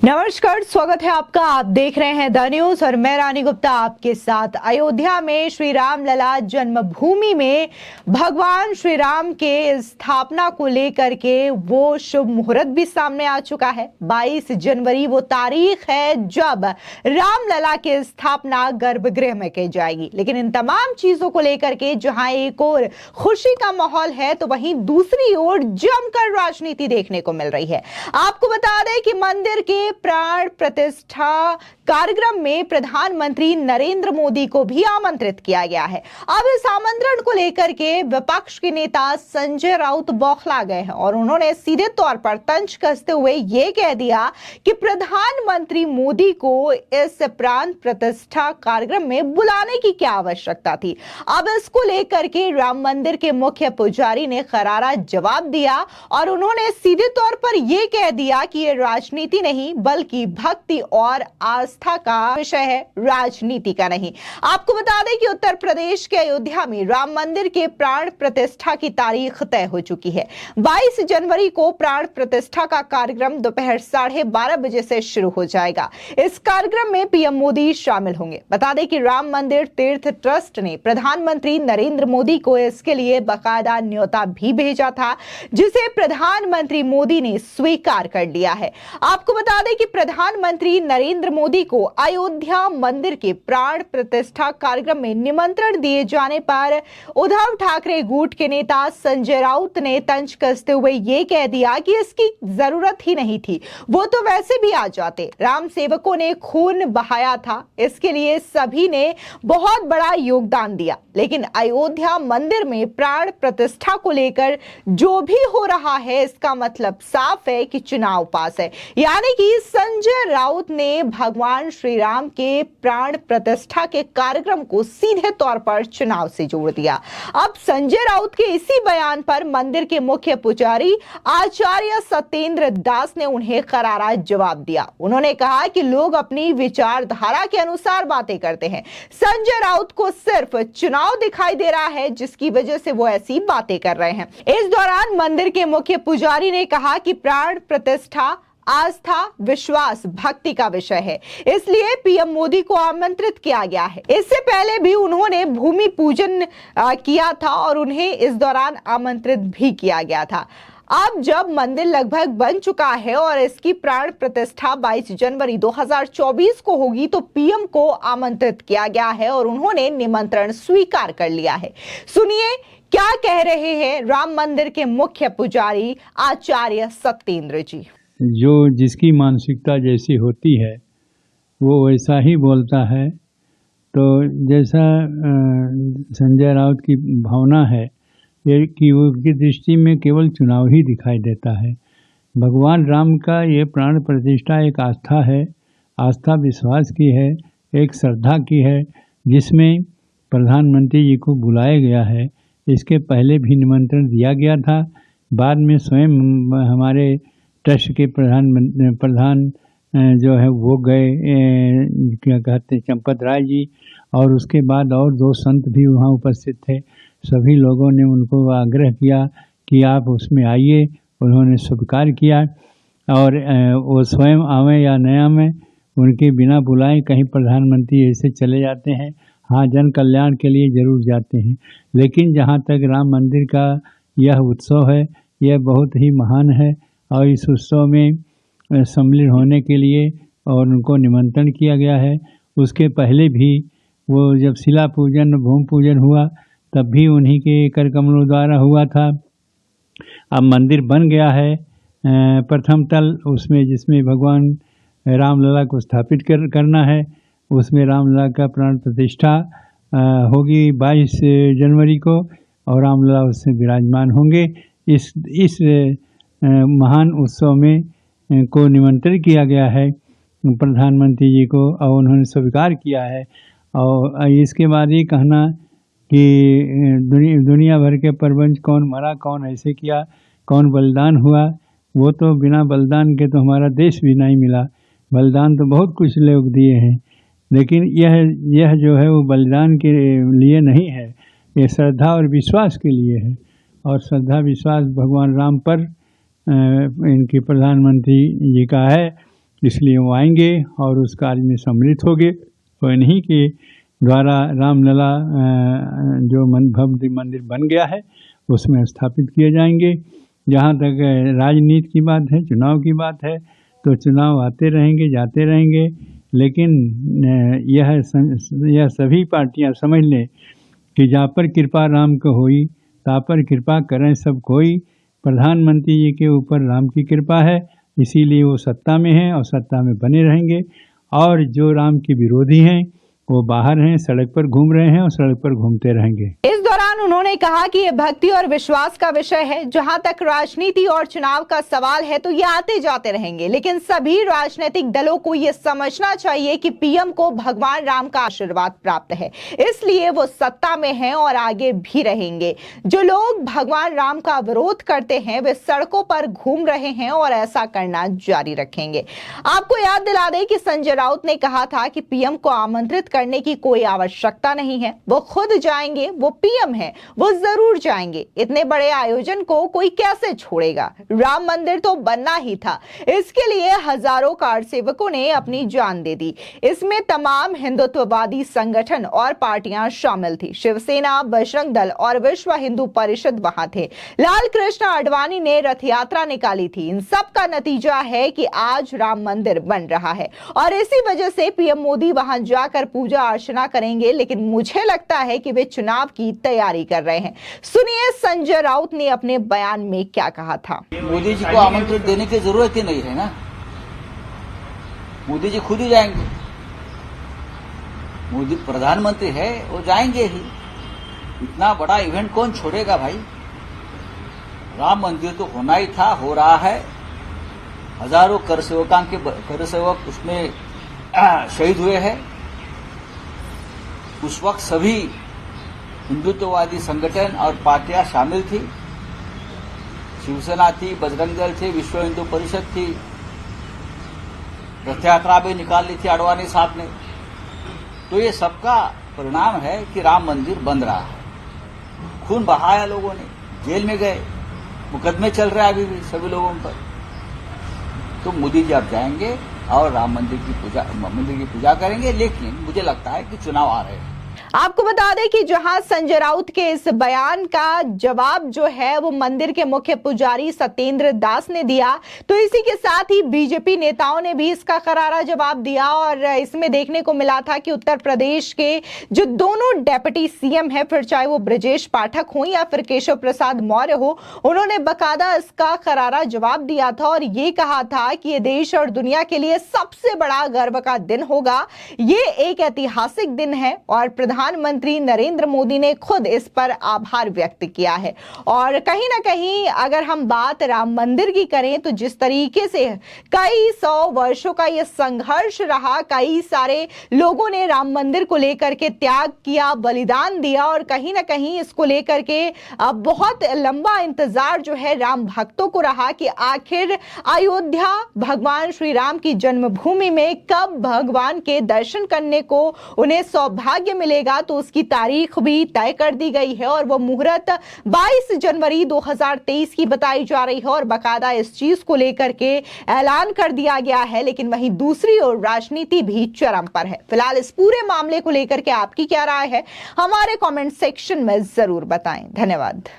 नमस्कार, स्वागत है आपका। आप देख रहे हैं द न्यूज और मैं रानी गुप्ता आपके साथ। अयोध्या में श्री राम लला जन्मभूमि में भगवान श्री राम के स्थापना को लेकर के वो शुभ मुहूर्त भी सामने आ चुका है। 22 जनवरी वो तारीख है जब राम लला की स्थापना गर्भगृह में की जाएगी। लेकिन इन तमाम चीजों को लेकर के जहां एक और खुशी का माहौल है तो वहीं दूसरी ओर जमकर राजनीति देखने को मिल रही है। आपको बता दें कि मंदिर के प्राण प्रतिष्ठा कार्यक्रम में प्रधानमंत्री नरेंद्र मोदी को भी आमंत्रित किया गया है। अब इस आमंत्रण को लेकर के विपक्ष के नेता संजय राउत बौखला गए हैं और उन्होंने सीधे तौर पर तंज कसते हुए यह कह दिया कि प्रधानमंत्री मोदी को इस प्राण प्रतिष्ठा कार्यक्रम में बुलाने की क्या आवश्यकता थी। अब इसको लेकर के राम मंदिर के मुख्य पुजारी ने करारा जवाब दिया और उन्होंने सीधे तौर पर यह कह दिया कि यह राजनीति नहीं बल्कि भक्ति और आस्था का विषय है, राजनीति का नहीं। आपको बता दें कि उत्तर प्रदेश के अयोध्या में राम मंदिर के प्राण प्रतिष्ठा की तारीख तय हो चुकी है। 22 जनवरी को प्राण प्रतिष्ठा का कार्यक्रम दोपहर 12:30 बजे से शुरू हो जाएगा। इस कार्यक्रम में पीएम मोदी शामिल होंगे। बता दें कि राम मंदिर तीर्थ ट्रस्ट ने प्रधानमंत्री नरेंद्र मोदी को इसके लिए बाकायदा न्योता भी भेजा था, जिसे प्रधानमंत्री मोदी ने स्वीकार कर लिया है। आपको बता दें कि प्रधानमंत्री नरेंद्र मोदी को अयोध्या मंदिर के प्राण प्रतिष्ठा कार्यक्रम में निमंत्रण दिए जाने पर उद्धव ठाकरे गुट के नेता संजय राउत ने तंज कसते हुए यह कह दिया कि इसकी जरूरत ही नहीं थी, वो तो वैसे भी आ जाते। राम सेवकों ने खून बहाया था, इसके लिए सभी ने बहुत बड़ा योगदान दिया। लेकिन अयोध्या मंदिर में प्राण प्रतिष्ठा को लेकर जो भी हो रहा है इसका मतलब साफ है कि चुनाव पास है। यानी कि संजय राउत ने भगवान श्री राम के प्राण प्रतिष्ठा के कार्यक्रम को सीधे तौर पर चुनाव से जोड़ दिया। अब संजय राउत के इसी बयान पर मंदिर के मुख्य पुजारी आचार्य सत्येंद्र दास ने उन्हें करारा जवाब दिया। उन्होंने कहा कि लोग अपनी विचारधारा के अनुसार बातें करते हैं। संजय राउत को सिर्फ चुनाव दिखाई दे रहा है जिसकी वजह से वो ऐसी बातें कर रहे हैं। इस दौरान मंदिर के मुख्य पुजारी ने कहा कि प्राण प्रतिष्ठा आस्था, विश्वास, भक्ति का विषय है, इसलिए पीएम मोदी को आमंत्रित किया गया है। इससे पहले भी उन्होंने भूमि पूजन किया था और उन्हें इस दौरान आमंत्रित भी किया गया था। अब जब मंदिर लगभग बन चुका है और इसकी प्राण प्रतिष्ठा 22 जनवरी 2024 को होगी तो पीएम को आमंत्रित किया गया है और उन्होंने निमंत्रण स्वीकार कर लिया है। सुनिए क्या कह रहे हैं राम मंदिर के मुख्य पुजारी आचार्य सत्येंद्र जी। जो जिसकी मानसिकता जैसी होती है वो वैसा ही बोलता है। तो जैसा संजय राउत की भावना है ये कि उनकी दृष्टि में केवल चुनाव ही दिखाई देता है। भगवान राम का ये प्राण प्रतिष्ठा एक आस्था है, आस्था विश्वास की है, एक श्रद्धा की है, जिसमें प्रधानमंत्री जी को बुलाया गया है। इसके पहले भी निमंत्रण दिया गया था, बाद में स्वयं हमारे ट्रस्ट के प्रधान जो है वो गए, क्या कहते हैं, चंपत राय जी, और उसके बाद और 2 संत भी वहाँ उपस्थित थे। सभी लोगों ने उनको आग्रह किया कि आप उसमें आइए, उन्होंने स्वीकार किया और वो स्वयं आवें या न आवें, उनके बिना बुलाए कहीं प्रधानमंत्री ऐसे चले जाते हैं। हाँ, जन कल्याण के लिए ज़रूर जाते हैं, लेकिन जहाँ तक राम मंदिर का यह उत्सव है यह बहुत ही महान है और इस उत्सव में सम्मिलित होने के लिए और उनको निमंत्रण किया गया है। उसके पहले भी वो जब शिला पूजन, भूमि पूजन हुआ तब भी उन्हीं के कर कमलों द्वारा हुआ था। अब मंदिर बन गया है प्रथम तल, उसमें जिसमें भगवान रामलला को स्थापित करना है, उसमें रामलला का प्राण प्रतिष्ठा होगी 22 जनवरी को और रामलला उससे विराजमान होंगे। इस महान उत्सव में को निमंत्रित किया गया है प्रधानमंत्री जी को और उन्होंने स्वीकार किया है। और इसके बाद ये कहना कि दुनिया भर के प्रपंच कौन मरा, कौन ऐसे किया, कौन बलिदान हुआ, वो तो बिना बलिदान के तो हमारा देश भी नहीं मिला। बलिदान तो बहुत कुछ लोग दिए हैं, लेकिन यह जो है वो बलिदान के लिए नहीं है, ये श्रद्धा और विश्वास के लिए है। और श्रद्धा विश्वास भगवान राम पर इनके प्रधानमंत्री जी का है इसलिए वो आएंगे और उस कार्य में सम्मिलित होंगे। तो इन्हीं के द्वारा रामलला जो भव्य मंदिर बन गया है उसमें स्थापित किए जाएंगे। जहाँ तक राजनीति की बात है, चुनाव की बात है, तो चुनाव आते रहेंगे जाते रहेंगे, लेकिन यह सभी पार्टियां समझ लें कि जा पर कृपा राम को होई ता पर कृपा करें सब कोई। प्रधानमंत्री जी के ऊपर राम की कृपा है, इसीलिए वो सत्ता में हैं और सत्ता में बने रहेंगे। और जो राम के विरोधी हैं वो बाहर हैं, सड़क पर घूम रहे हैं और सड़क पर घूमते रहेंगे। इस दौरान उन्होंने कहा कि ये भक्ति और विश्वास का विषय है। जहां तक राजनीति और चुनाव का सवाल है तो ये आते जाते रहेंगे, लेकिन सभी राजनीतिक दलों को ये समझना चाहिए कि पीएम को भगवान राम का आशीर्वाद प्राप्त है, इसलिए वो सत्ता में हैं और आगे भी रहेंगे। जो लोग भगवान राम का विरोध करते हैं वे सड़कों पर घूम रहे हैं और ऐसा करना जारी रखेंगे। आपको याद दिला दें कि संजय राउत ने कहा था कि पीएम को आमंत्रित करने की कोई आवश्यकता नहीं है, वो खुद जाएंगे, वो पीएम है, वो जरूर जाएंगे। इतने बड़े आयोजन को कोई कैसे छोड़ेगा? राम मंदिर तो बनना ही था, इसके लिए हजारों कार सेवकों ने अपनी जान दे दी। इसमें तमाम हिंदुत्ववादी संगठन और पार्टियां शामिल थी। शिवसेना, बजरंग दल और विश्व हिंदू परिषद वहां थे। लाल कृष्ण आडवाणी ने रथ यात्रा निकाली थी। इन सब का नतीजा है कि आज राम मंदिर बन रहा है और इसी वजह से पीएम मोदी वहां जाकर पूजा अर्चना करेंगे, लेकिन मुझे लगता है कि वे चुनाव की तैयारी कर रहे हैं। सुनिए संजय राउत ने अपने बयान में क्या कहा था। मोदी जी को आमंत्रण देने की जरूरत ही नहीं है ना, मोदी जी खुद ही जाएंगे। मोदी प्रधानमंत्री है, वो जाएंगे ही। इतना बड़ा इवेंट कौन छोड़ेगा भाई? राम मंदिर तो होना ही था, हो रहा है। हजारों कर सेवक उसमें शहीद हुए हैं। उस वक्त सभी हिंदुत्ववादी संगठन और पार्टियां शामिल थी। शिवसेना थी, बजरंग दल थे, विश्व हिंदू परिषद थी। रथ यात्रा भी निकाली थी आडवाणी साहब ने। तो ये सबका परिणाम है कि राम मंदिर बन रहा है। खून बहाया लोगों ने, जेल में गए, मुकदमे चल रहे हैं अभी भी सभी लोगों पर। तो मोदी जी अब जाएंगे और राम मंदिर की पूजा करेंगे, लेकिन मुझे लगता है कि चुनाव आ रहे हैं। आपको बता दें कि जहां संजय राउत के इस बयान का जवाब जो है वो मंदिर के मुख्य पुजारी सत्येंद्र दास ने दिया, तो इसी के साथ ही बीजेपी नेताओं ने भी इसका करारा जवाब दिया। और इसमें देखने को मिला था कि उत्तर प्रदेश के जो दोनों डेप्यूटी सीएम हैं, फिर चाहे वो ब्रजेश पाठक हो या फिर केशव प्रसाद मौर्य हो, उन्होंने बकायदा इसका करारा जवाब दिया था और ये कहा था कि ये देश और दुनिया के लिए सबसे बड़ा गर्व का दिन होगा। ये एक ऐतिहासिक दिन है और प्रधानमंत्री नरेंद्र मोदी ने खुद इस पर आभार व्यक्त किया है। और कहीं ना कहीं अगर हम बात राम मंदिर की करें तो जिस तरीके से कई 100 वर्षों का यह संघर्ष रहा, कई सारे लोगों ने राम मंदिर को लेकर के त्याग किया, बलिदान दिया और कहीं ना कहीं इसको लेकर के बहुत लंबा इंतजार जो है राम भक्तों को रहा कि आखिर अयोध्या भगवान श्री राम की जन्मभूमि में कब भगवान के दर्शन करने को उन्हें सौभाग्य मिलेगा। तो उसकी तारीख भी तय कर दी गई है और वो मुहूर्त 22 जनवरी 2023 की बताई जा रही है और बाकायदा इस चीज को लेकर के ऐलान कर दिया गया है। लेकिन वहीं दूसरी ओर राजनीति भी चरम पर है। फिलहाल इस पूरे मामले को लेकर के आपकी क्या राय है, हमारे कमेंट सेक्शन में जरूर बताएं। धन्यवाद।